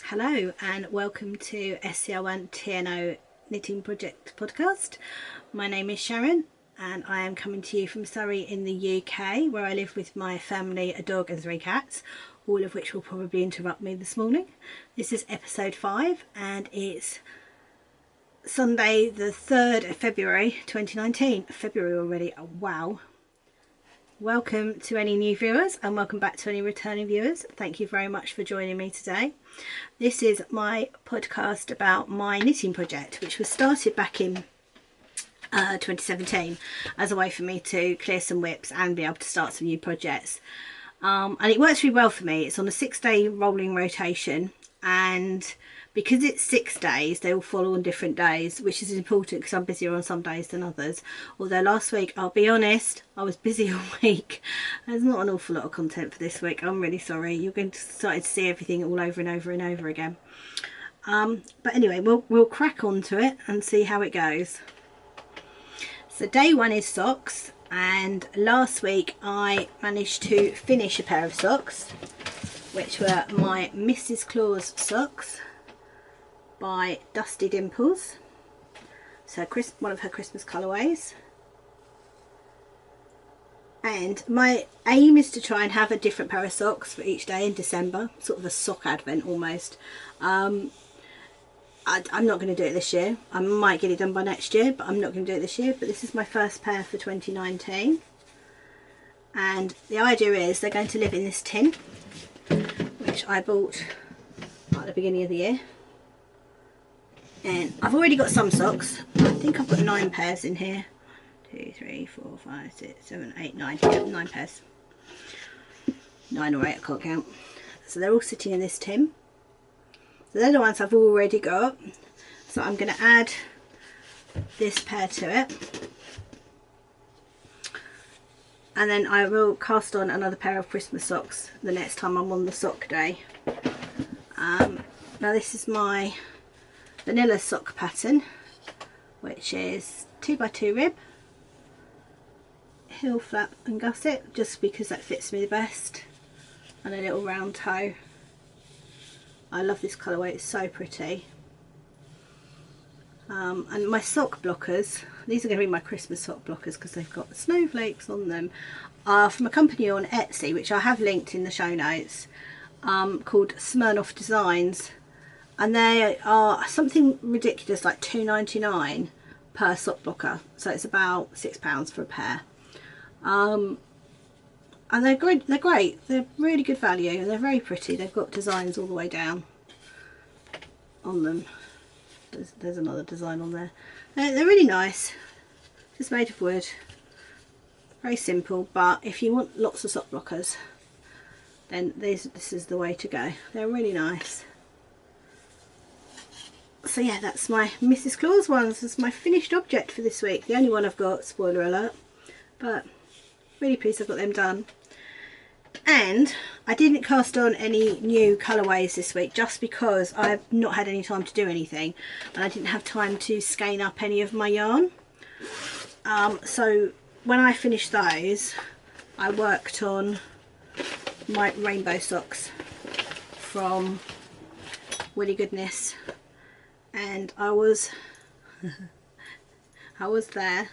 Hello and welcome to Scr1tno Knitting Project podcast. My name is Sharon and I am coming to you from Surrey in the UK, where I live with my family, a dog and 3 cats, all of which will probably interrupt me this morning. This is episode 5 and it's Sunday the 3rd of February 2019. February already, oh, wow. Welcome to any new viewers and welcome back to any returning viewers. Thank you very much for joining me today. This is my podcast about my knitting project, which was started back in 2017 as a way for me to clear some whips and be able to start some new projects. And it works really well for me. It's on a 6-day rolling rotation, and because it's 6 days, they all fall on different days, which is important because I'm busier on some days than others. Although last week, I'll be honest, I was busy all week. There's not an awful lot of content for this week. I'm really sorry. You're going to start to see everything all over and over and over again. But anyway, we'll crack on to it and see how it goes. So day 1 is socks, and last week I managed to finish a pair of socks, which were my Mrs. Claus socks by Dusty Dimples. So one of her Christmas colourways. And my aim is to try and have a different pair of socks for each day in December, sort of a sock advent almost. I'm not going to do it this year. I might get it done by next year, but I'm not going to do it this year. But this is my first pair for 2019. And the idea is they're going to live in this tin, which I bought at the beginning of the year. And I've already got some socks. I think I've got 9 pairs in here. 2, 3, 4, 5, 6, 7, 8, 9. Yeah, 9 pairs. 9 or 8, I can't count. So they're all sitting in this tin. So they're the ones I've already got. So I'm going to add this pair to it. And then I will cast on another pair of Christmas socks the next time I'm on the sock day. Now this is my vanilla sock pattern, which is 2x2 rib, heel flap and gusset, just because that fits me the best, and a little round toe. I love this colourway, it's so pretty. And my sock blockers, these are going to be my Christmas sock blockers because they've got snowflakes on them, are from a company on Etsy, which I have linked in the show notes, called Scr1tno Designs. And they are something ridiculous like £2.99 per sock blocker, so it's about £6 for a pair. And they're great. They're really good value, and they're very pretty. They've got designs all the way down on them. There's another design on there. They're really nice. Just made of wood. Very simple, but if you want lots of sock blockers, then this is the way to go. They're really nice. So yeah, that's my Mrs. Claus ones. That's my finished object for this week. The only one I've got, spoiler alert, but really pleased I've got them done. And I didn't cast on any new colourways this week just because I've not had any time to do anything, and I didn't have time to skein up any of my yarn. So when I finished those, I worked on my rainbow socks from Woolly Goodness. And I was there.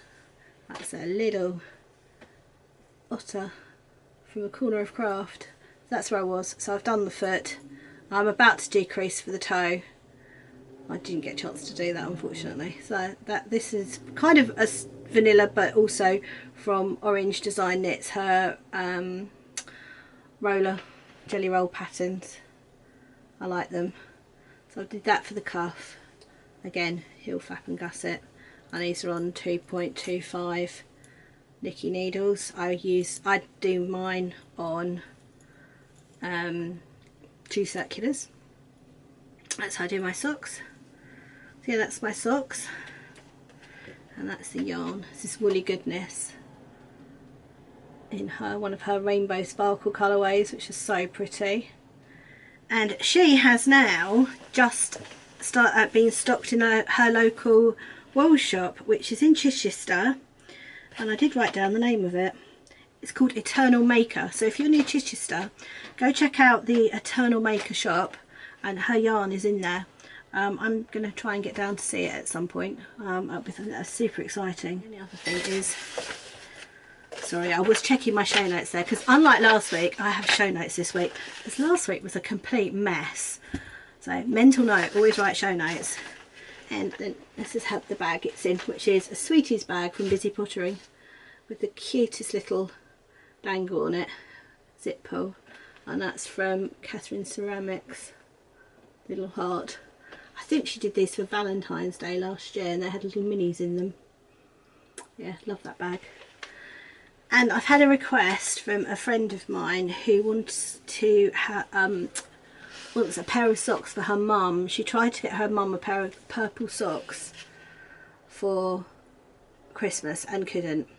That's a little otter from a corner of craft. That's where I was. So I've done the foot. I'm about to decrease for the toe. I didn't get a chance to do that, unfortunately. So this is kind of a vanilla, but also from Orange Design Knits, her jelly roll patterns. I like them. So I did that for the cuff. Again, heel flap and gusset, and these are on 2.25 Nicky needles. I do mine on 2 circulars. That's how I do my socks. So yeah, that's my socks, and that's the yarn. This is Woolly Goodness in one of her rainbow sparkle colourways, which is so pretty. And she has now just being stocked in her local wool shop, which is in Chichester, and I did write down the name of it. It's called Eternal Maker. So if you're near Chichester, go check out the Eternal Maker shop, and her yarn is in there. I'm going to try and get down to see it at some point. That's super exciting. And the other thing is, sorry, I was checking my show notes there, because unlike last week, I have show notes this week, because last week was a complete mess. So mental note, always write show notes. And then this is the bag it's in, which is a Sweeties bag from Busy Pottery, with the cutest little dangle on it, zip pull, and that's from Catherine Ceramics, little heart. I think she did these for Valentine's Day last year, and they had little minis in them. Yeah, love that bag. And I've had a request from a friend of mine who wants to have wants a pair of socks for her mum. She tried to get her mum a pair of purple socks for Christmas and couldn't.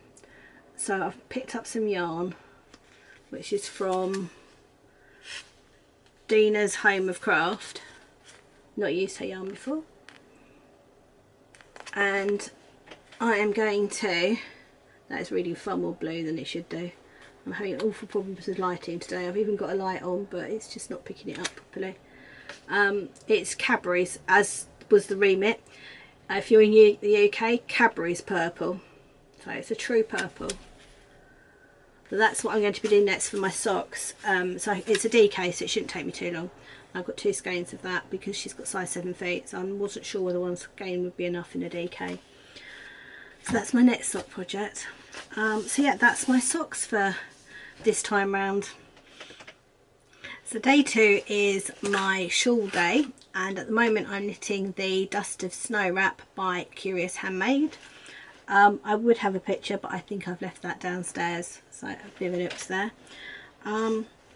So I've picked up some yarn, which is from Dina's Home of Craft. Not used her yarn before. And I am going to, that is reading far more blue than it should do. I'm having awful problems with lighting today. I've even got a light on, but it's just not picking it up properly. It's Cadbury's, as was the remit. If you're in the UK, Cadbury's purple. So it's a true purple. So that's what I'm going to be doing next for my socks. So it's a DK, so it shouldn't take me too long. I've got 2 skeins of that because she's got size 7 feet, so I wasn't sure whether 1 skein would be enough in a DK. So that's my next sock project. So yeah, that's my socks for this time round. So day 2 is my shawl day, and at the moment I'm knitting the Dust of Snow wrap by Curious Handmade. I would have a picture, but I think I've left that downstairs, so I've given it up there.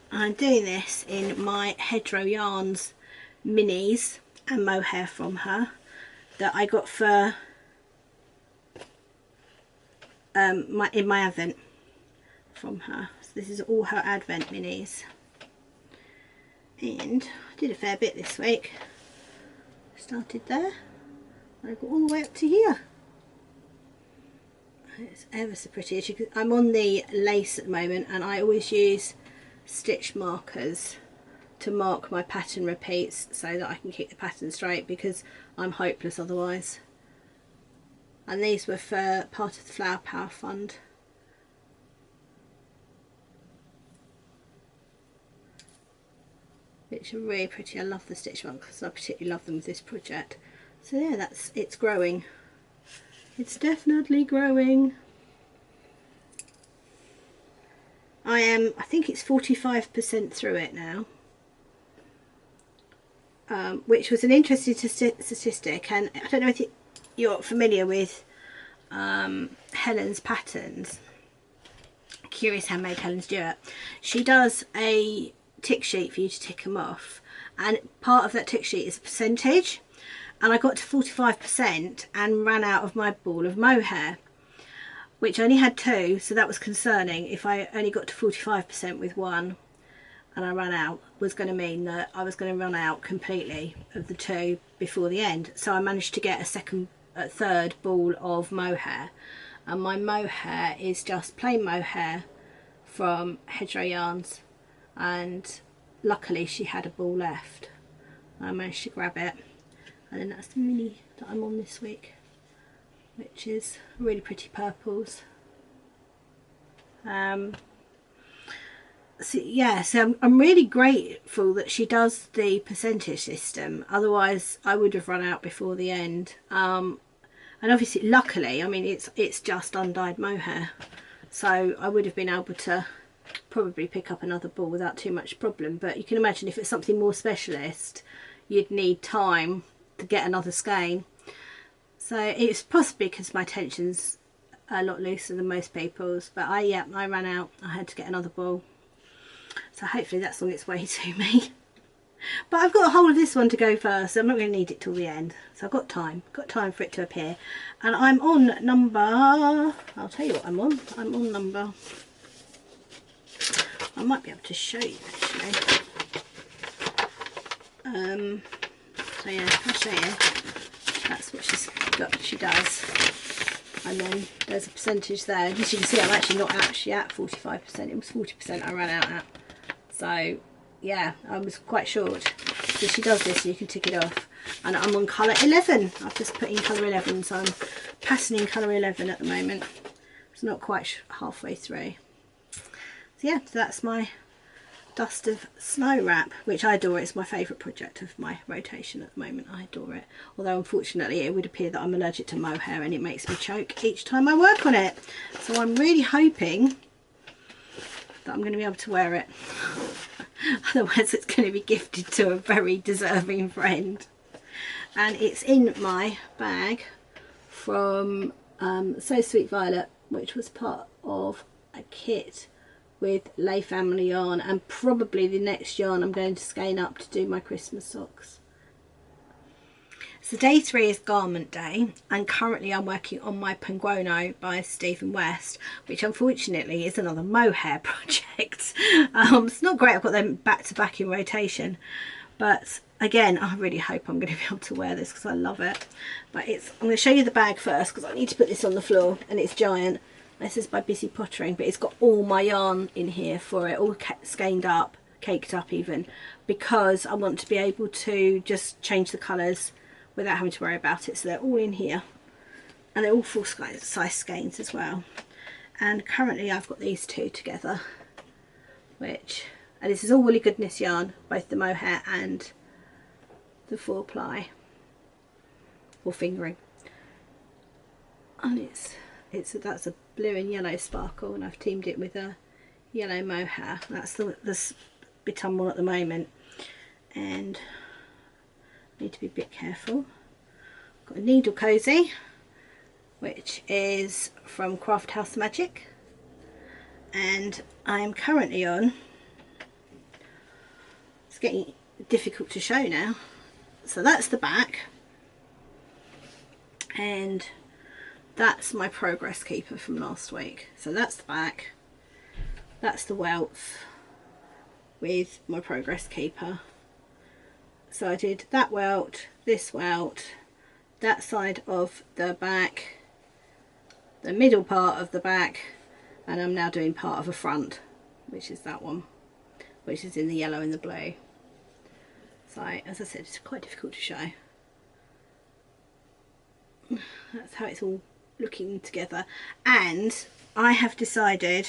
I'm doing this in my Hedgerow Yarns minis and mohair from her that I got for in my advent from her. So this is all her advent minis, and I did a fair bit this week. Started there, I got all the way up to here. It's ever so pretty. As you can, I'm on the lace at the moment, and I always use stitch markers to mark my pattern repeats so that I can keep the pattern straight, because I'm hopeless otherwise. And these were for part of the Flower Power Fund. Which are really pretty. I love the stitch markers. I particularly love them with this project. So yeah, it's growing. It's definitely growing. I think it's 45% through it now, which was an interesting statistic, and I don't know if you're familiar with Helen's patterns, Curious Handmade Helen Stewart. She does a tick sheet for you to tick them off, and part of that tick sheet is a percentage, and I got to 45% and ran out of my ball of mohair, which I only had 2, so that was concerning. If I only got to 45% with 1 and I ran out, was going to mean that I was going to run out completely of the 2 before the end. So I managed to get a third ball of mohair, and my mohair is just plain mohair from Hedgerow Yarns, and luckily she had a ball left. I managed to grab it, and then that's the mini that I'm on this week, which is really pretty purples. So yeah, so I'm really grateful that she does the percentage system, otherwise I would have run out before the end. And obviously, luckily, I mean, it's just undyed mohair, so I would have been able to probably pick up another ball without too much problem. But you can imagine if it's something more specialist, you'd need time to get another skein. So it's possibly because my tension's a lot looser than most people's, but I ran out. I had to get another ball, so hopefully that's on its way to me. But I've got a whole of this one to go first, so I'm not going to need it till the end, so I've got time for it to appear. And I'm on number, I'll tell you what I'm on number, I might be able to show you actually. So yeah, I'll show you. That's what she does. And then there's a percentage there. As you can see, I'm actually not actually at 45%. It was 40% I ran out at. So yeah, I was quite short. So she does this and you can tick it off. And I'm on colour 11. I've just put in colour 11, so I'm passing in colour 11 at the moment. It's not quite halfway through. So yeah, so that's my Dust of Snow wrap, which I adore. It's my favourite project of my rotation at the moment. I adore it. Although unfortunately it would appear that I'm allergic to mohair and it makes me choke each time I work on it. So I'm really hoping that I'm going to be able to wear it. Otherwise it's going to be gifted to a very deserving friend. And it's in my bag from So Sweet Violet, which was part of a kit with Lay Family yarn, and probably the next yarn I'm going to skein up to do my Christmas socks. So day 3 is garment day, and currently I'm working on my Penguono by Stephen West, which unfortunately is another mohair project. It's not great, I've got them back to back in rotation, but again I really hope I'm going to be able to wear this because I love it. But I'm going to show you the bag first because I need to put this on the floor, and it's giant. This is by Busy Pottering, but it's got all my yarn in here for it, all skeined up, caked up even, because I want to be able to just change the colours without having to worry about it. So they're all in here, and they're all full size skeins as well. And currently I've got these two together, and this is all Woolly Goodness yarn, both the mohair and the 4-ply or fingering, and that's a blue and yellow sparkle, and I've teamed it with a yellow mohair. That's the bit I'm on at the moment, and I need to be a bit careful. Got a needle cozy, which is from Craft House Magic, and I am currently on, it's getting difficult to show now, so that's the back, and that's my progress keeper from last week. So that's the back, that's the welts with my progress keeper. So I did that welt, this welt, that side of the back, the middle part of the back, and I'm now doing part of a front, which is that one, which is in the yellow and the blue. So as I said, it's quite difficult to show. That's how it's all looking together, and I have decided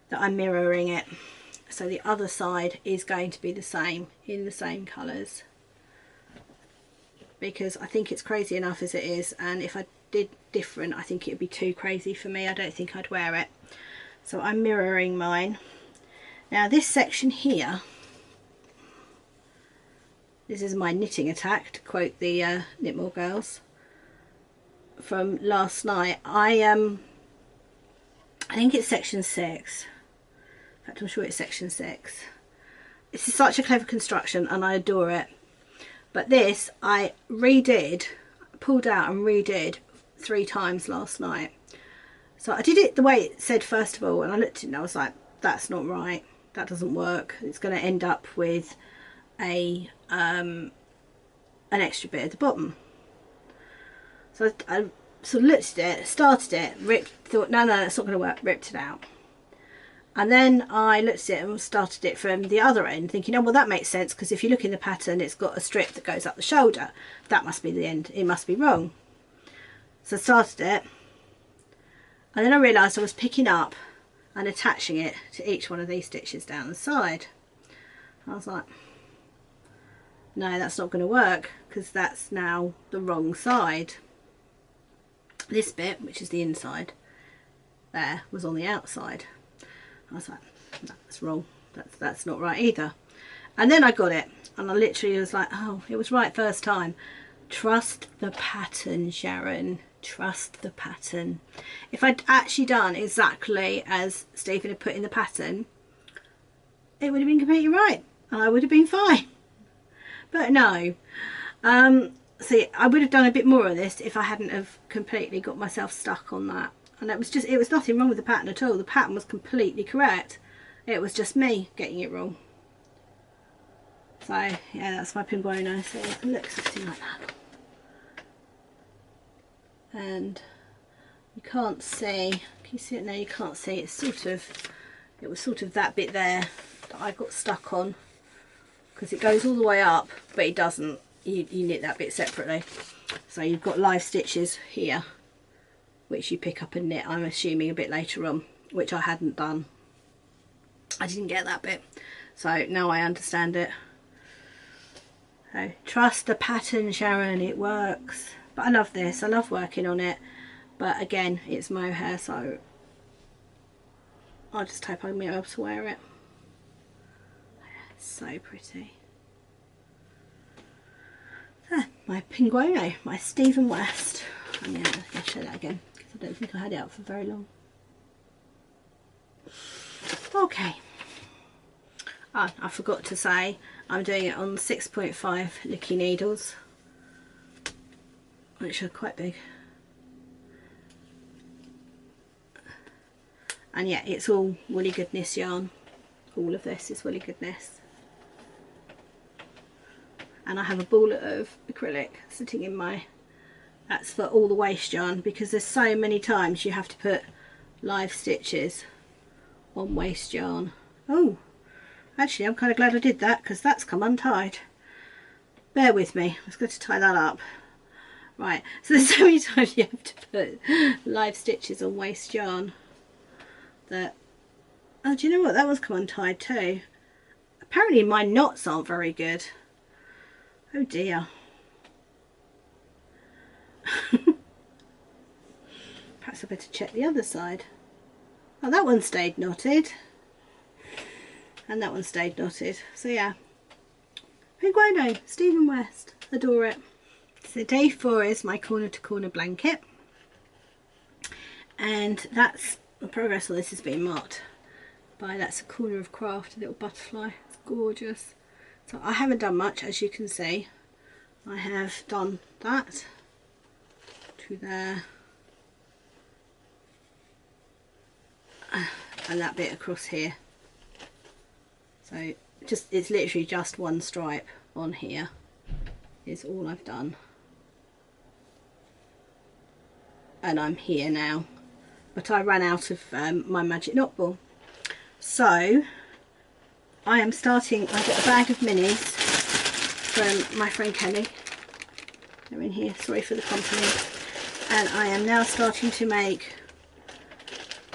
that I'm mirroring it, so the other side is going to be the same, in the same colours, because I think it's crazy enough as it is, and if I did different I think it would be too crazy for me. I don't think I'd wear it, so I'm mirroring mine. Now this section here, this is my knitting attack, to quote the Knitmore girls from last night. I think it's section 6. In fact, I'm sure it's section 6. This is such a clever construction and I adore it. But this I pulled out and redid 3 times last night. So I did it the way it said first of all, and I looked at it and I was like, that's not right, that doesn't work. It's going to end up with an extra bit at the bottom. So I sort of looked at it, started it, thought no, that's not going to work, ripped it out. And then I looked at it and started it from the other end, thinking, oh well, that makes sense, because if you look in the pattern it's got a strip that goes up the shoulder, that must be the end, it must be wrong. So I started it, and then I realised I was picking up and attaching it to each one of these stitches down the side. I was like, no, that's not going to work, because that's now the wrong side. This bit, which is the inside there, was on the outside. I was like, that's wrong, that's not right either. And then I got it, and I literally was like, oh, it was right first time. Trust the pattern, Sharon, trust the pattern. If I'd actually done exactly as Stephen had put in the pattern, it would have been completely right and I would have been fine. But no, see, I would have done a bit more of this if I hadn't have completely got myself stuck on that. And it was nothing wrong with the pattern at all. The pattern was completely correct. It was just me getting it wrong. So yeah, that's my Penguono. So it looks something like that. And you can't see, can you see it now? You can't see, it's sort of, it was sort of that bit there that I got stuck on, because it goes all the way up but it doesn't. You knit that bit separately. So you've got live stitches here which you pick up and knit, I'm assuming a bit later on, which I hadn't done. I didn't get that bit, so now I understand it. So trust the pattern, Sharon, it works. But I love this, I love working on it, but again it's mohair, so I just hope I'll be able to wear it. It's so pretty. So, my Penguono, my Stephen West. I'm going to show that again because I don't think I had it out for very long. Okay. Oh, I forgot to say I'm doing it on 6.5 Licky needles, which are quite big. And yeah, it's all Woolly Goodness yarn. All of this is Woolly Goodness. And I have a ball of acrylic sitting in my, that's for all the waste yarn, because there's so many times you have to put live stitches on waste yarn. Oh, actually I'm kind of glad I did that, because that's come untied. Bear with me, I was going to tie that up. Right, so there's so many times you have to put live stitches on waste yarn that, oh, do you know what, that one's come untied too. Apparently my knots aren't very good. Oh dear. Perhaps I better check the other side. Oh, that one stayed knotted. And that one stayed knotted. So yeah. Penguono, Stephen West. Adore it. So day 4 is my corner to corner blanket. And that's, the progress on this has been marked by, that's a corner of craft, a little butterfly. It's gorgeous. So I haven't done much, as you can see. I have done that to there. And that bit across here. So just, it's literally just one stripe on here is all I've done. And I'm here now. But I ran out of my magic knot ball. So I am starting, I got a bag of minis from my friend Kelly. They're in here, sorry for the company. And I am now starting to make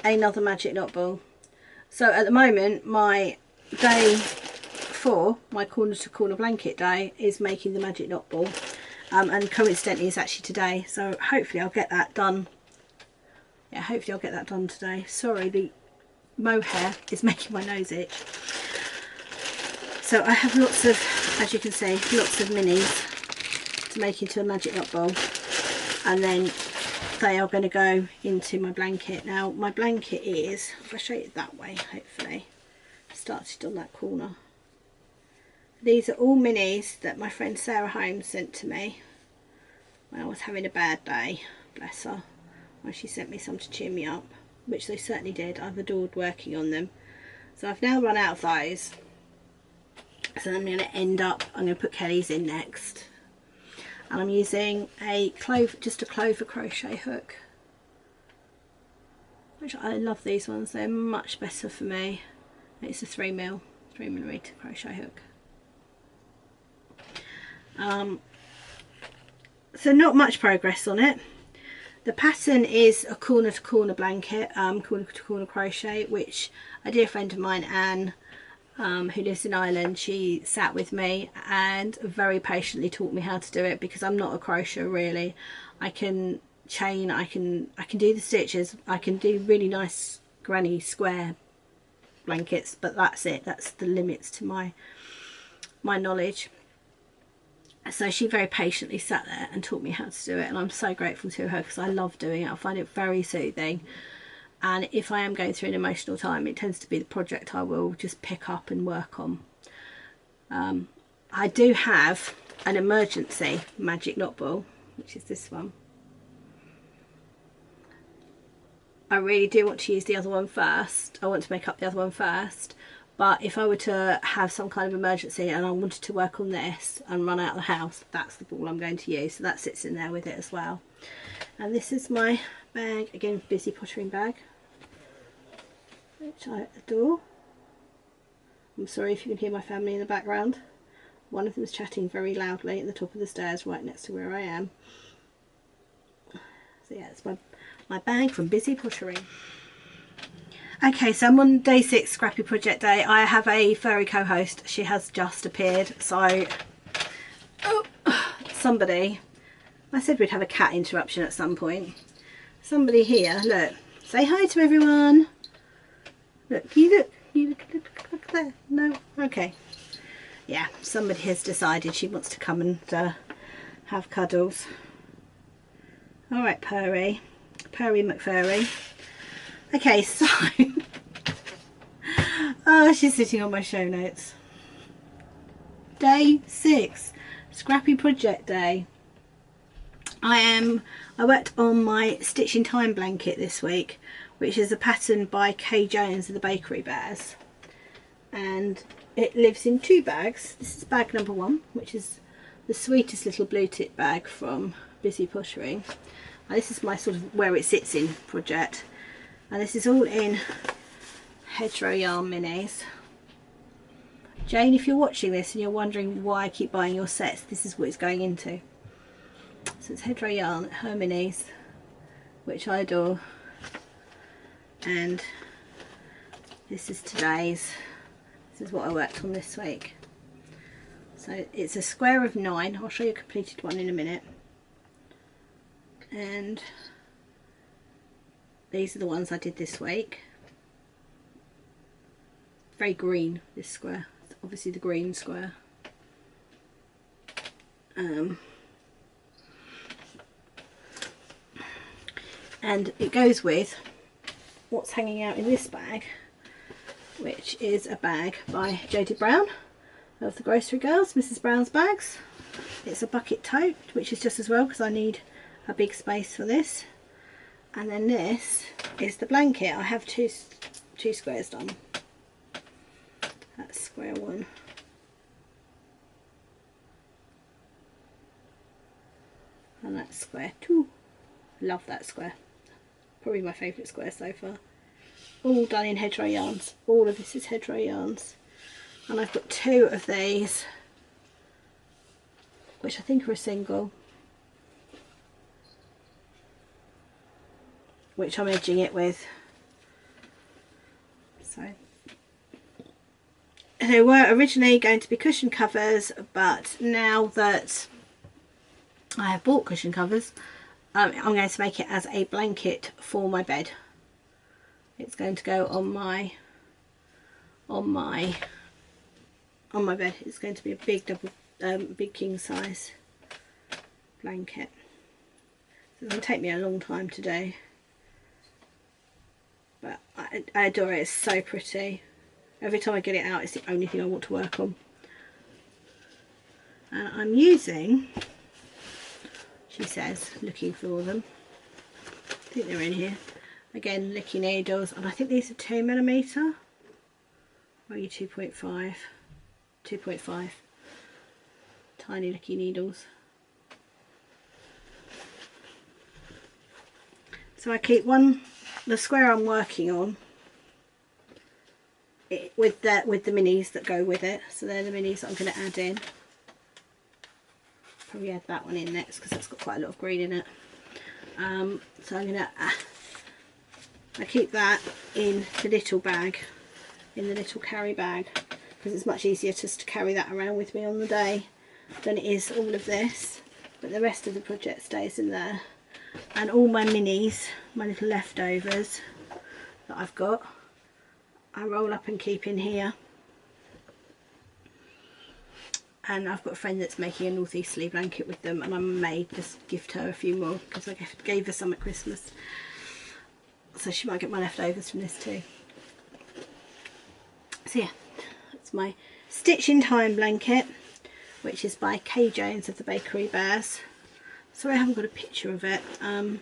another magic knot ball. So at the moment, my day 4, my corner to corner blanket day, is making the magic knot ball. And coincidentally it's actually today, so hopefully I'll get that done. Yeah, hopefully I'll get that done today. Sorry, the mohair is making my nose itch. So I have lots of, as you can see, lots of minis to make into a magic knot ball, and then they are going to go into my blanket. Now my blanket is, if I show you it that way, hopefully, started on that corner. These are all minis that my friend Sarah Holmes sent to me when I was having a bad day, bless her. Well, she sent me some to cheer me up, which they certainly did. I've adored working on them. So I've now run out of those. So I'm going to end up, I'm going to put Kelly's in next. And I'm using a clover, just a clover crochet hook. Which I love these ones, they're much better for me. It's a 3mm crochet hook. So not much progress on it. The pattern is a corner to corner blanket, corner to corner crochet, which a dear friend of mine, Anne, who lives in Ireland, she sat with me and very patiently taught me how to do it, because I'm not a crocheter really. I can chain, I can do the stitches, I can do really nice granny square blankets, but that's it, that's the limits to my knowledge. So she very patiently sat there and taught me how to do it, and I'm so grateful to her because I love doing it. I find it very soothing, and if I am going through an emotional time, it tends to be the project I will just pick up and work on. I do have an emergency magic knot ball, which is this one. I really do want to use the other one first. I want to make up the other one first, but if I were to have some kind of emergency and I wanted to work on this and run out of the house, that's the ball I'm going to use. So that sits in there with it as well. And this is my bag, again, busy pottering bag, which I adore. I'm sorry if you can hear my family in the background. One of them is chatting very loudly at the top of the stairs right next to where I am. So yeah, it's my bag from busy pottering. Okay, so I'm on day 6, Scrappy Project Day. I have a furry co-host. She has just appeared. So, somebody, I said we'd have a cat interruption at some point. Somebody here, look, say hi to everyone. Look, you look there. No, okay. Yeah, somebody has decided she wants to come and have cuddles. All right, Purry McFurry. Okay, so oh, she's sitting on my show notes. Day 6, Scrappy Project Day. I worked on my Stitch in Time blanket this week, which is a pattern by Kay Jones of the Bakery Bears, and it lives in 2 bags. This is bag number 1, which is the sweetest little blue tip bag from Busy Pottering. And this is my sort of where it sits in project. And this is all in Hedgerow Yarn minis. Jane, if you're watching this and you're wondering why I keep buying your sets, this is what it's going into. So it's Hedgerow Yarn, her minis, which I adore. And this is today's. This is what I worked on this week. So it's a square of 9. I'll show you a completed one in a minute. And these are the ones I did this week. Very green, this square. It's obviously the green square. And it goes with what's hanging out in this bag, which is a bag by Jodie Brown of the Grocery Girls, Mrs. Brown's Bags. It's a bucket tote, which is just as well because I need a big space for this. And then this is the blanket. I have two squares done. That's square 1. And that's square 2. Love that square. Probably my favourite square so far. All done in Hedgerow Yarns. All of this is Hedgerow Yarns. And I've got 2 of these, which I think are a single, which I'm edging it with. So they were originally going to be cushion covers, but now that I have bought cushion covers, I'm going to make it as a blanket for my bed. It's going to go on my bed. It's going to be a big big king size blanket. So it's going to take me a long time to do, but I adore it. It's so pretty. Every time I get it out, it's the only thing I want to work on. And I'm using, she says, looking for them. I think they're in here. Again, licky needles, and I think these are 2mm. Or are you 2.5? 2.5. Tiny licky needles. So I keep the square I'm working on with the minis that go with it. So they're the minis that I'm going to add in. Probably add that one in next because that's got quite a lot of green in it. So I'm going to I keep that in the little bag, in the little carry bag, because it's much easier just to carry that around with me on the day than it is all of this. But the rest of the project stays in there. And all my minis, my little leftovers that I've got, I roll up and keep in here. And I've got a friend that's making a northeasterly blanket with them, and I may just gift her a few more because I gave her some at Christmas. So she might get my leftovers from this too. So yeah, that's my Stitch in Time blanket, which is by Kay Jones of the Bakery Bears. Sorry I haven't got a picture of it. Don't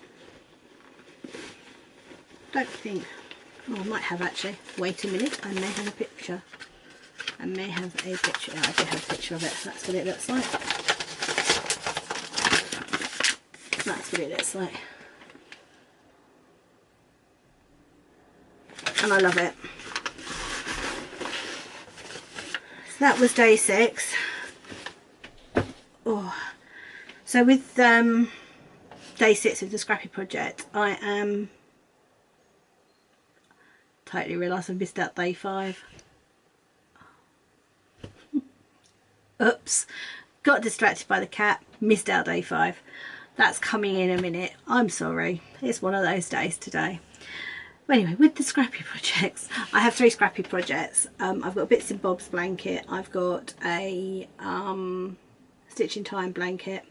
think Oh, I might have actually. Wait a minute, I may have a picture. I may have a picture. Oh, I do have a picture of it. That's what it looks like. That's what it looks like. And I love it. So that was day 6. Oh, so with day 6 of the Scrappy project, I am totally realised I've missed out day 5. Oops, got distracted by the cat, missed out day 5. That's coming in a minute. I'm sorry, it's one of those days today. But anyway, with the Scrappy projects, I have 3 Scrappy projects. I've got a Bits and Bobs blanket, I've got a Stitch in Time blanket,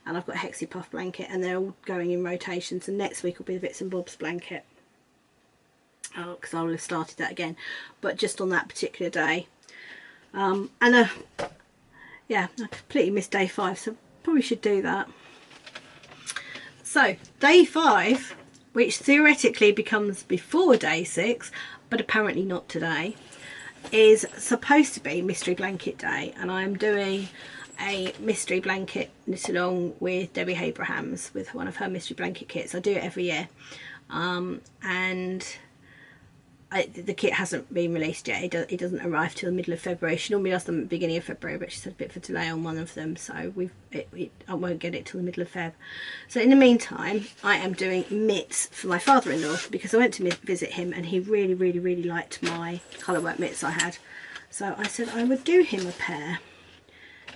and I've got a Hexie Puff blanket, and they're all going in rotations, and next week will be the Bits and Bobs blanket. Because I will have started that again, but just on that particular day. Yeah, I completely missed day 5, so probably should do that. So day 5, which theoretically becomes before day 6, but apparently not today, is supposed to be Mystery Blanket Day, and I'm doing a mystery blanket knit along with Debbie Abrahams with one of her mystery blanket kits. I do it every year, and the kit hasn't been released yet. It doesn't arrive till the middle of February. She normally does them at the beginning of February, but she's had a bit of a delay on one of them, so I won't get it till the middle of Feb. So in the meantime, I am doing mitts for my father-in-law, because I went to visit him and he really liked my colourwork mitts I had. So I said I would do him a pair,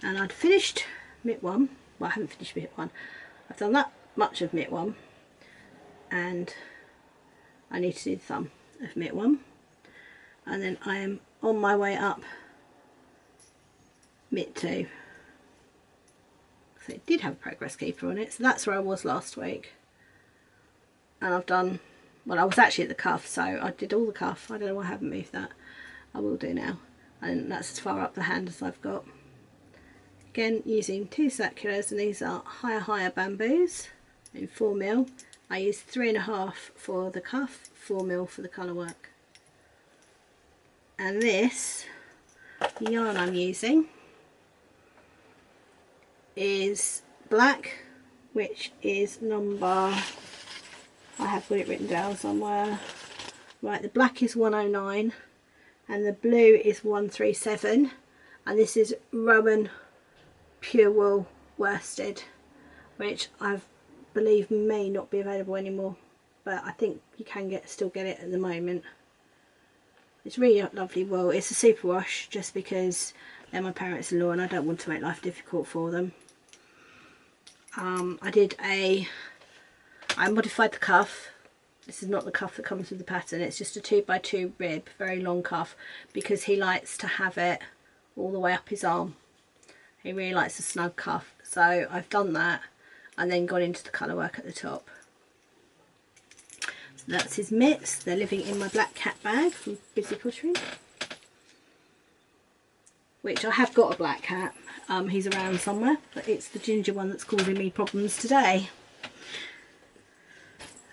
and I'd finished mitt 1. Well, I haven't finished mitt 1. I've done that much of mitt 1, and I need to do the thumb of mitt 1, and then I am on my way up mitt 2. So it did have a progress keeper on it, so that's where I was last week. And I've done, well, I was actually at the cuff, so I did all the cuff. I don't know why I haven't moved that. I will do now, and that's as far up the hand as I've got. Again, using 2 circulars, and these are higher bamboos in 4mm. I used 3.5 for the cuff, 4mm for the colour work. And this yarn I'm using is black, which is number, I have got it written down somewhere. Right, the black is 109 and the blue is 137, and this is Rowan Pure Wool Worsted, which I believe may not be available anymore, but I think you can still get it at the moment. It's really lovely wool. It's a super wash just because they're my parents-in-law and I don't want to make life difficult for them. I modified the cuff. This is not the cuff that comes with the pattern, it's just a 2x2 rib, very long cuff, because he likes to have it all the way up his arm. He really likes a snug cuff, so I've done that and then gone into the colour work at the top. So that's his mitts. They're living in my black cat bag from Busy Pottering, which I have got a black cat. He's around somewhere, but it's the ginger one that's causing me problems today.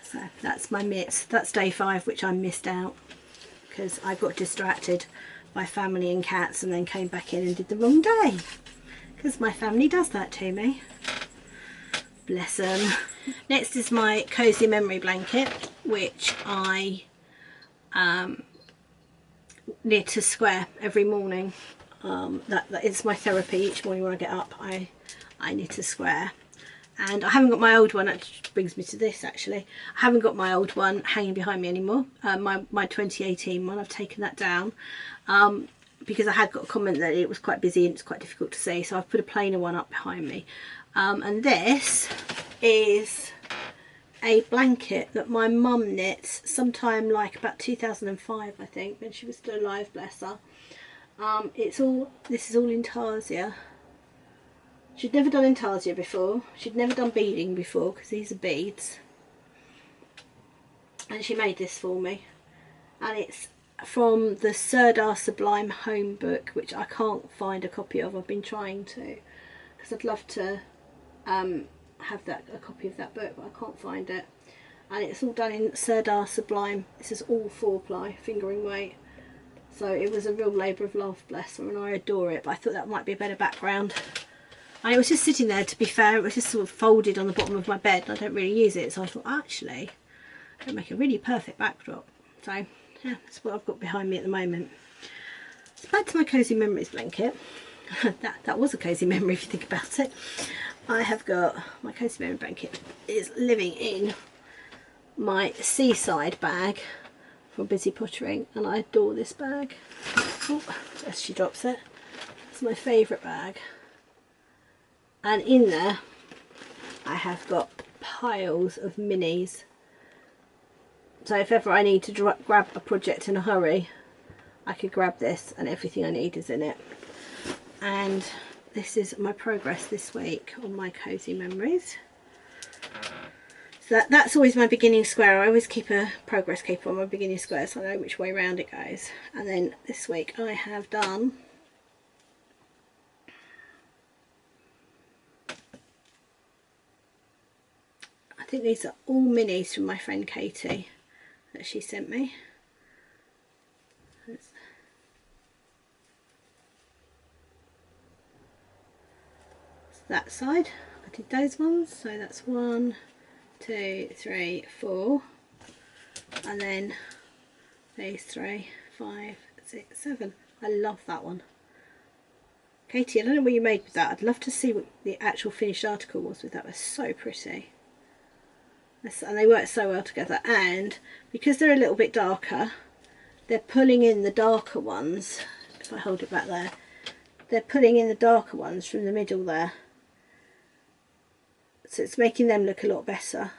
So that's my mitts. That's day 5, which I missed out because I got distracted by family and cats and then came back in and did the wrong day, because my family does that to me. Bless them. Next is my Cozy Memory blanket, which I knit to square every morning. That is my therapy. Each morning when I get up, I knit a square. And I haven't got my old one, that brings me to this actually. I haven't got my old one hanging behind me anymore. My 2018 one, I've taken that down. Because I had got a comment that it was quite busy and it's quite difficult to see, so I've put a plainer one up behind me. And this is a blanket that my mum knit sometime like about 2005, I think, when she was still alive, bless her. This is all intarsia. She'd never done intarsia before, she'd never done beading before, because these are beads. And she made this for me. And it's from the Scr1tno Sublime Home book, which I can't find a copy of. I've been trying to, because I'd love to have a copy of that book, but I can't find it. and it's all done in Sirdar Sublime. This is all 4-ply fingering weight, so it was a real labour of love, bless her, and I adore it, but I thought that might be a better background. And it was just sitting there, to be fair, it was just sort of folded on the bottom of my bed, and I don't really use it, so I thought actually it'll make a really perfect backdrop. So yeah, that's what I've got behind me at the moment. So back to my Cozy Memories blanket. that was a cozy memory if you think about it. I have got my Cozy Memory blanket is living in my seaside bag from Busy Pottering, and I adore this bag. Oh, as she drops it, it's my favourite bag. And in there I have got piles of minis, so if ever I need to grab a project in a hurry, I could grab this and everything I need is in it. And this is my progress this week on my Cozy Memories. So that's always my beginning square. I always keep a progress keeper on my beginning square so I know which way round it goes. And then this week I have done I think these are all minis from my friend Katie that she sent me. So that side, I did those ones, so that's 1, 2, 3, 4, and then these 3, 5, 6, 7. I love that one. Katie, I don't know what you made with that. I'd love to see what the actual finished article was with that. It was so pretty. And they work so well together, and because they're a little bit darker, they're pulling in the darker ones. If I hold it back there, they're pulling in the darker ones from the middle there, so it's making them look a lot better.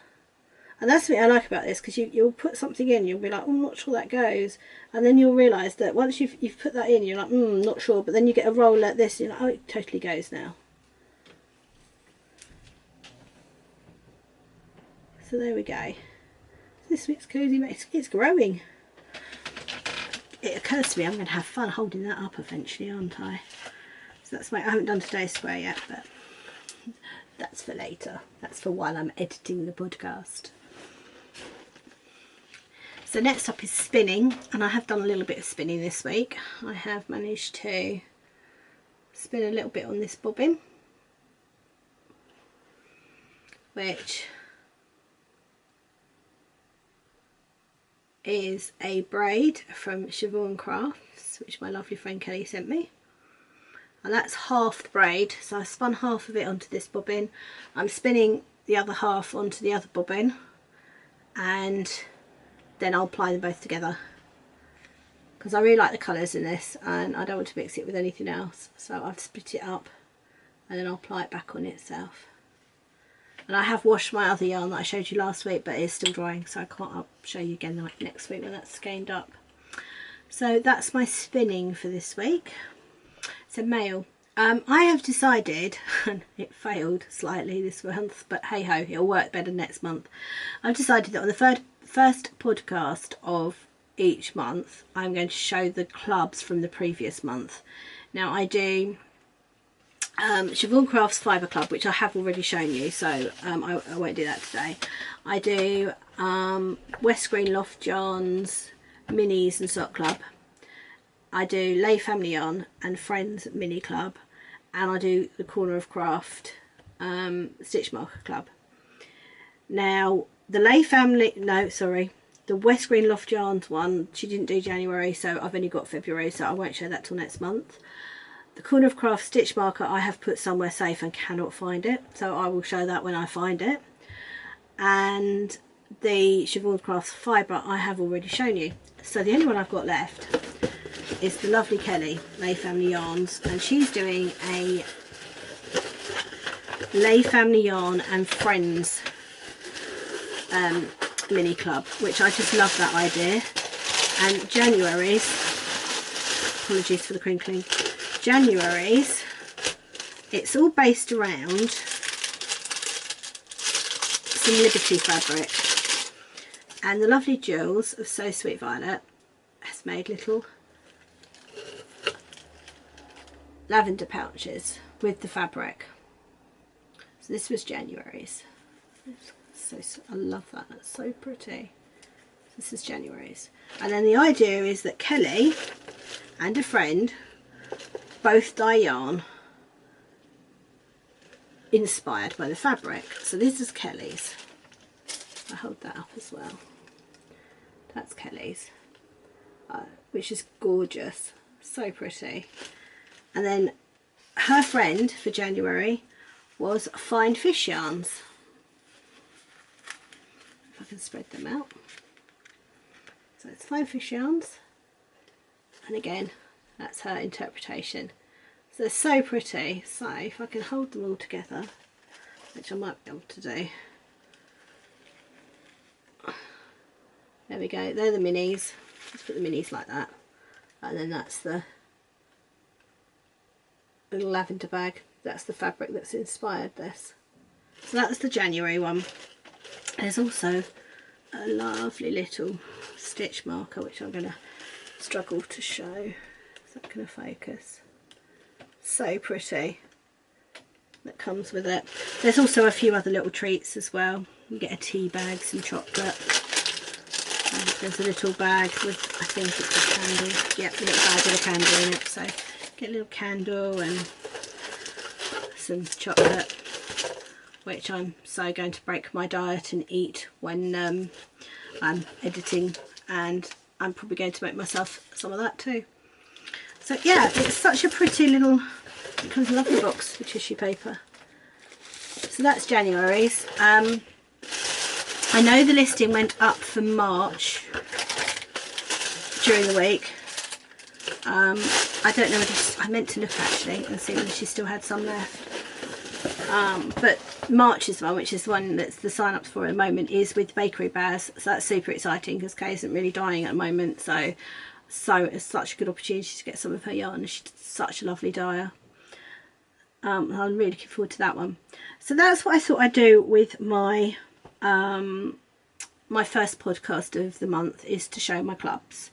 And that's what I like about this, because you'll put something in, you'll be like, oh, I'm not sure that goes, and then you'll realise that once you've put that in, you're like, not sure, but then you get a roll like this, and you're like, oh, it totally goes now. So there we go. This week's Cozy Mate, it's growing. It occurs to me I'm going to have fun holding that up eventually, aren't I? So that's I haven't done today's square yet, but that's for later. That's for while I'm editing the podcast. So next up is spinning, and I have done a little bit of spinning this week. I have managed to spin a little bit on this bobbin, which is a braid from Scr1tno, which my lovely friend Kelly sent me, and that's half the braid, so I spun half of it onto this bobbin. I'm spinning the other half onto the other bobbin, and then I'll apply them both together because I really like the colours in this and I don't want to mix it with anything else, so I've split it up and then I'll apply it back on itself. And I have washed my other yarn that I showed you last week, but it's still drying, so I can't. I'll show you again like next week when that's skeined up. So that's my spinning for this week. So mail. I have decided, and it failed slightly this month, but hey ho, it'll work better next month. I've decided that on the first podcast of each month, I'm going to show the clubs from the previous month. Now I do Scr1tno's Fibre Club, which I have already shown you, so I won't do that today. I do West Green Loft Yarns Minis and Sock Club. I do Lay Family Yarn and Friends Mini Club, and I do the Corner of Craft Stitch Marker Club. Now the Lay Family, no sorry, the West Green Loft Yarns one, she didn't do January, so I've only got February, so I won't show that till next month. The Corner of Craft Stitch Marker I have put somewhere safe and cannot find it, so I will show that when I find it. And the Scr1tno Fibre I have already shown you. So the only one I've got left is the lovely Kelly, Lay Family Yarns, and she's doing a Lay Family Yarn and Friends mini club, which I just love that idea. And January's, apologies for the crinkling, January's, it's all based around some Liberty fabric, and the lovely Jules of So Sweet Violet has made little lavender pouches with the fabric. So this was January's. So I love that. That's so pretty. This is January's. And then the idea is that Kelly and a friend both dye yarn inspired by the fabric. So this is Kelly's. I hold that up as well. That's Kelly's, which is gorgeous, so pretty. And then her friend for January was Fine Fish Yarns. If I can spread them out. So it's Fine Fish Yarns, and again that's her interpretation. So they're so pretty. So if I can hold them all together, which I might be able to do. There we go, they're the minis. Let's put the minis like that. And then that's the little lavender bag. That's the fabric that's inspired this. So that's the January one. There's also a lovely little stitch marker, which I'm going to struggle to show. Is that going to focus? So pretty. That comes with it. There's also a few other little treats as well. You get a tea bag, some chocolate. And there's a little bag with, I think it's a candle. Yep, a little bag with a candle in it. So get a little candle and some chocolate, which I'm so going to break my diet and eat when I'm editing, and I'm probably going to make myself some of that too. So yeah, it's such a pretty little, it comes in a lovely box with tissue paper. So that's January's. I know the listing went up for March during the week. I don't know whether I meant to look actually and see whether she still had some left. But March's one, which is the one that's the sign-ups for at the moment, is with Bakery Bears. So that's super exciting because Kay isn't really dyeing at the moment. So it's such a good opportunity to get some of her yarn. She's such a lovely dyer. I'm really looking forward to that one. So that's what I thought I'd do with my my first podcast of the month, is to show my clubs.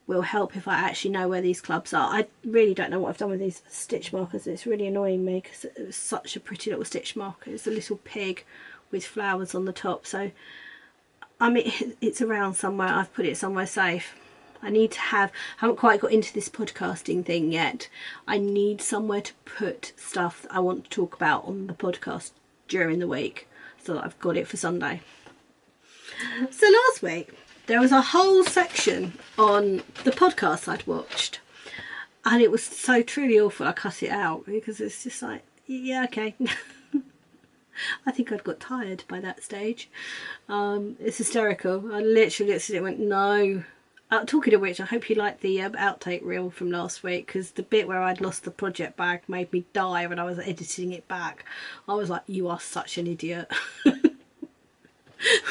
Will help if I actually know where these clubs are. I really don't know what I've done with these stitch markers. It's really annoying me because it was such a pretty little stitch marker. It's a little pig with flowers on the top. So I mean, it's around somewhere. I've put it somewhere safe. I need to have, I haven't quite got into this podcasting thing yet. I need somewhere to put stuff that I want to talk about on the podcast during the week, so that I've got it for Sunday. So last week there was a whole section on the podcast I'd watched, and it was so truly awful I cut it out because it's just like, yeah, okay. I think I'd got tired by that stage. It's hysterical. I literally went, no. Talking of which, I hope you liked the outtake reel from last week, because the bit where I'd lost the project bag made me die when I was editing it back. I was like, you are such an idiot.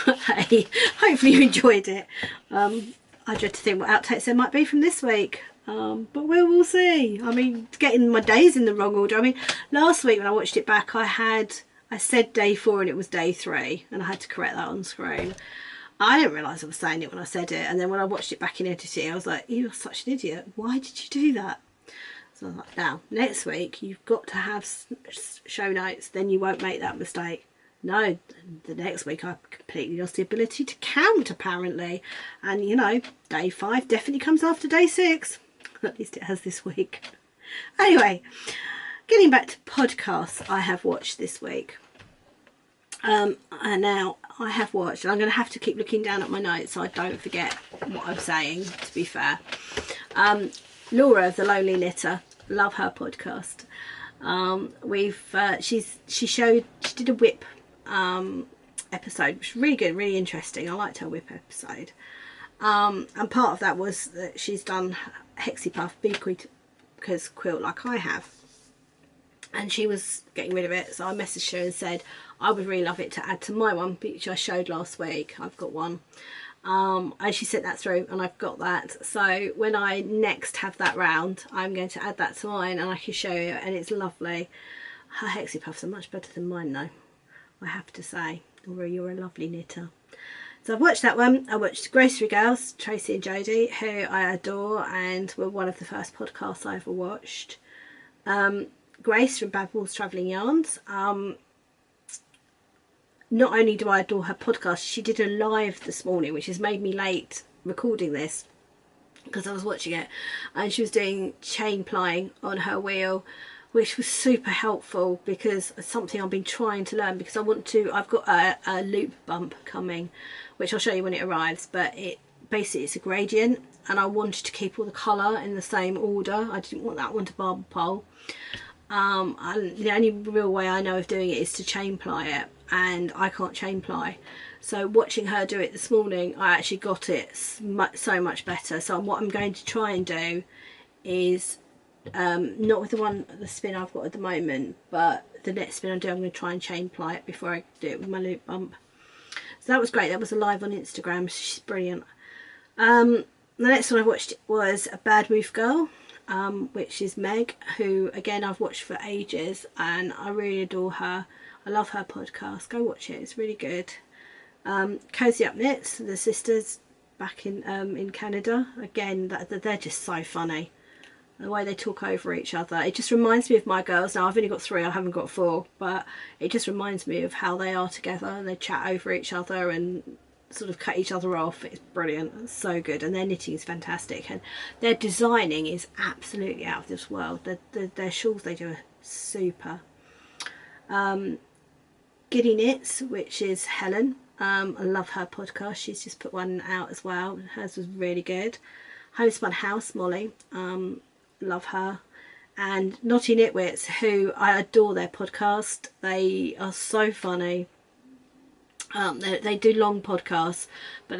Hey, hopefully you enjoyed it. I dread to think what outtakes there might be from this week, but we'll see. I mean, getting my days in the wrong order. I mean, last week when I watched it back, I said day 4 and it was day 3, and I had to correct that on screen. I didn't realise I was saying it when I said it, and then when I watched it back in editing, I was like, you're such an idiot. Why did you do that? So I was like, now, next week, you've got to have show notes, then you won't make that mistake. No, the next week I completely lost the ability to count, apparently. And, you know, day 5 definitely comes after day 6. At least it has this week. Anyway, getting back to podcasts I have watched this week. And now I have watched, and I'm going to have to keep looking down at my notes so I don't forget what I'm saying, to be fair. Laura of The Lonely Knitter, love her podcast. She did a whip episode, which was really good, really interesting. I liked her whip episode. And part of that was that she's done Hexie Puff because quilt like I have. And she was getting rid of it, so I messaged her and said I would really love it to add to my one, which I showed last week. I've got one, and she sent that through, and I've got that. So when I next have that round, I'm going to add that to mine, and I can show you. And it's lovely. Her Hexie Puffs are much better than mine, though, I have to say. Laura, you're a lovely knitter. So I've watched that one. I watched Grocery Girls, Tracy and Jodie, who I adore, and were one of the first podcasts I ever watched. Grace from Bad Wolves Travelling Yarns. not only do I adore her podcast, she did a live this morning, which has made me late recording this because I was watching it, and she was doing chain plying on her wheel, which was super helpful because it's something I've been trying to learn, because I've got a loop bump coming, which I'll show you when it arrives, but basically it's a gradient, and I wanted to keep all the colour in the same order. I didn't want that one to barber pole. The only real way I know of doing it is to chain ply it, and I can't chain ply. So watching her do it this morning, I actually got it so much better. So what I'm going to try and do is, not with the spin I've got at the moment, but the next spin I do, I'm going to try and chain ply it before I do it with my loop bump. So that was great. That was a live on Instagram. She's brilliant. The next one I watched was A Bad Roof Girl, which is Meg, who again I've watched for ages, and I really adore her. I love her podcast. Go watch it, it's really good. Cozy Up Knits, the sisters back in Canada, again they're just so funny, the way they talk over each other. It just reminds me of my girls. Now I've only got 3, I haven't got 4, but it just reminds me of how they are together, and they chat over each other and sort of cut each other off. It's brilliant, it's so good, and their knitting is fantastic, and their designing is absolutely out of this world. Their shawls they do are super. Giddy Knits, which is Helen, I love her podcast. She's just put one out as well. Hers was really good. Homespun House, Molly, love her. And Knotty Knitwits, who I adore their podcast. They are so funny. They do long podcasts, but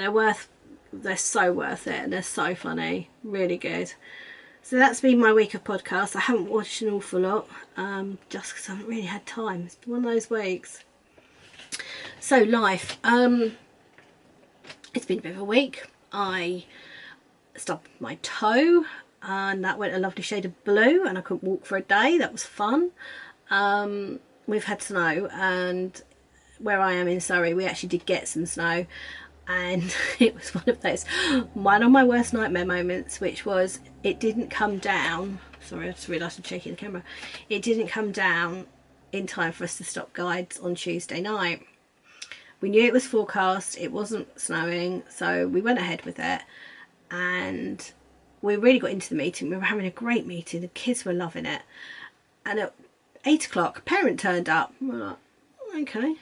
they're so worth it, and they're so funny, really good. So that's been my week of podcasts. I haven't watched an awful lot, just because I haven't really had time. It's been one of those weeks. So life, it's been a bit of a week. I stubbed my toe, and that went a lovely shade of blue, and I couldn't walk for a day. That was fun. We've had snow, and where I am in Surrey, we actually did get some snow, and it was one of my worst nightmare moments, which was it didn't come down. Sorry, I just realised I'm shaking the camera. It didn't come down in time for us to stop guides on Tuesday night. We knew it was forecast, it wasn't snowing, so we went ahead with it, and we really got into the meeting. We were having a great meeting, the kids were loving it, and at 8 o'clock a parent turned up. We were like, okay.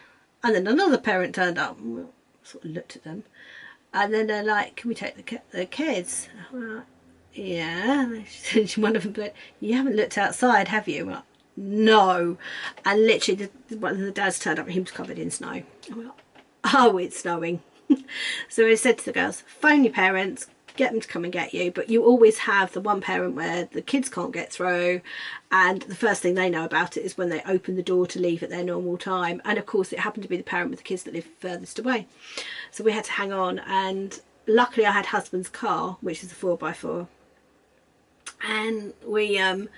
And then another parent turned up, and we sort of looked at them, and then they're like, can we take the kids? We're like, yeah. One of them said, you haven't looked outside, have you? We're like, no. And literally one of the dads turned up, and he was covered in snow. And we're like, oh, it's snowing. So we said to the girls, phone your parents, get them to come and get you, but you always have the one parent where the kids can't get through, and the first thing they know about it is when they open the door to leave at their normal time. And of course it happened to be the parent with the kids that lived furthest away, so we had to hang on, and luckily I had husband's car, which is a 4x4, and we had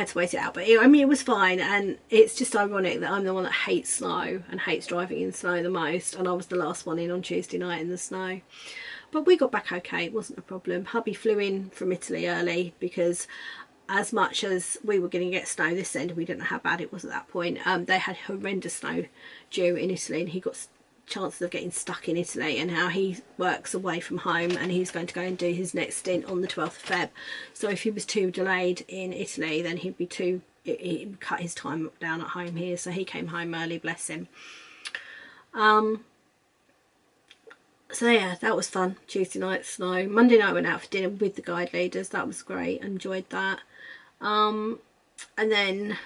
to wait it out. But I mean, it was fine, and it's just ironic that I'm the one that hates snow and hates driving in snow the most, and I was the last one in on Tuesday night in the snow. But we got back okay, it wasn't a problem. Hubby flew in from Italy early, because as much as we were going to get snow this end, we didn't know how bad it was at that point. They had horrendous snow due in Italy, and he got chances of getting stuck in Italy, and how he works away from home, and he's going to go and do his next stint on the 12th of Feb. So if he was too delayed in Italy, then he'd would cut his time down at home here. So he came home early, bless him. So yeah, that was fun. Tuesday night snow. Monday night went out for dinner with the guide leaders. That was great. Enjoyed that. And then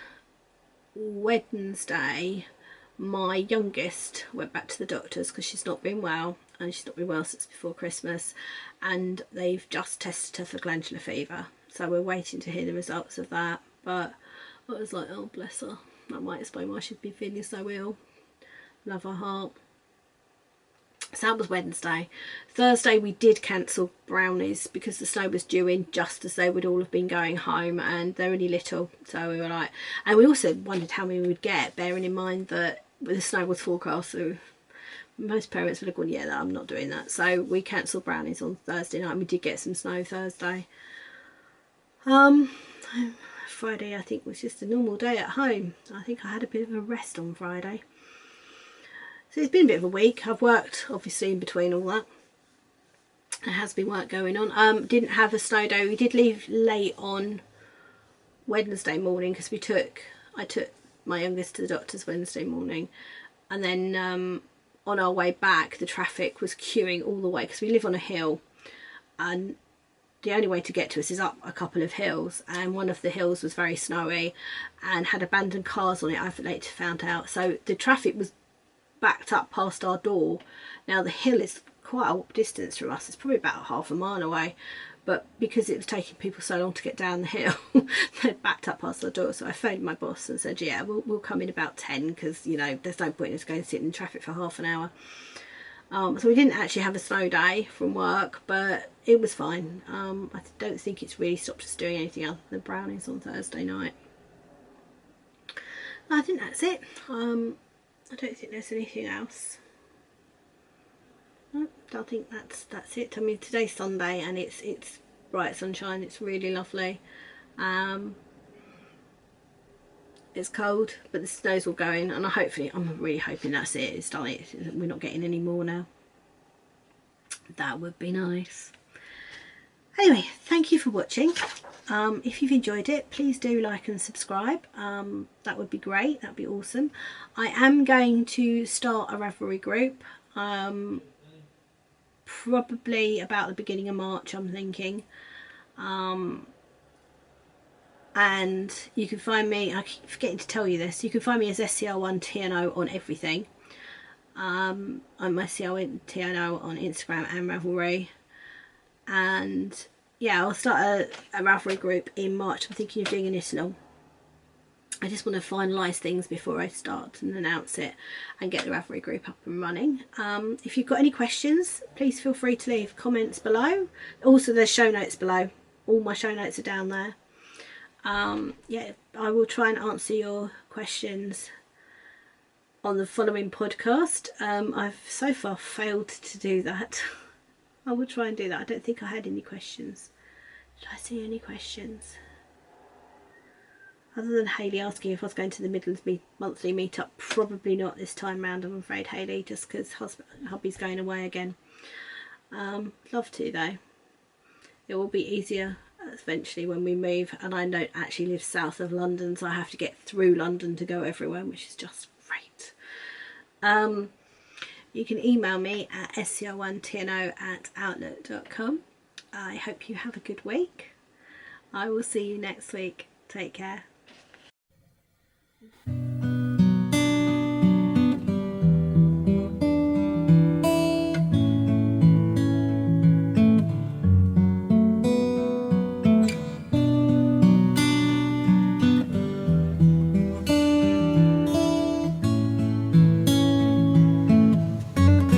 Wednesday, my youngest went back to the doctors because she's not been well, and she's not been well since before Christmas, and they've just tested her for glandular fever. So we're waiting to hear the results of that. But I was like, oh bless her. That might explain why she's been feeling so ill. Love her heart. So that was Wednesday. Thursday we did cancel brownies because the snow was due in just as they would all have been going home, and they're only little, so we were like, and we also wondered how many we would get, bearing in mind that the snow was forecast, so most parents would have gone, yeah, I'm not doing that. So we cancelled brownies on Thursday night, and we did get some snow Thursday. Friday I think was just a normal day at home. I think I had a bit of a rest on Friday. So it's been a bit of a week. I've worked obviously in between all that. There has been work going on. Didn't have a snow day. We did leave late on Wednesday morning because I took my youngest to the doctor's Wednesday morning, and then on our way back the traffic was queuing all the way because we live on a hill, and the only way to get to us is up a couple of hills, and one of the hills was very snowy and had abandoned cars on it. I've later found out. So the traffic was backed up past our door. Now the hill is quite a distance from us. It's probably about half a mile away, but because it was taking people so long to get down the hill, they backed up past our door. So I phoned my boss and said, yeah, we'll come in about 10 because, you know, there's no point in us going and sitting in traffic for half an hour. So we didn't actually have a snow day from work, but it was fine. I don't think it's really stopped us doing anything other than brownies on Thursday night. I think that's it. I don't think there's anything else. No, I think that's it. I mean, today's Sunday and it's bright sunshine. It's really lovely. It's cold, but the snow's all going, and I'm really hoping that's it. It's done. We're not getting any more now. That would be nice. Anyway, thank you for watching. If you've enjoyed it, please do like and subscribe. That would be great. That'd be awesome. I am going to start a Ravelry group. Probably about the beginning of March, I'm thinking. And you can find me, I keep forgetting to tell you this, you can find me as Scr1tno on everything. I'm my Scr1tno on Instagram and Ravelry. And yeah, I'll start a Ravelry group in March. I'm thinking of doing a knit-along. I just want to finalise things before I start and announce it and get the Ravelry group up and running. If you've got any questions, please feel free to leave comments below. Also, there's show notes below. All my show notes are down there. Yeah, I will try and answer your questions on the following podcast. I've so far failed to do that. I will try and do that. I don't think I had any questions. Did I see any questions? Other than Hayley asking if I was going to the Midlands monthly meetup, probably not this time round, I'm afraid, Hayley, just because hubby's going away again. Love to though. It will be easier eventually when we move, and I don't actually live south of London, so I have to get through London to go everywhere, which is just great. You can email me at scr1tno@outlook.com. I hope you have a good week. I will see you next week. Take care.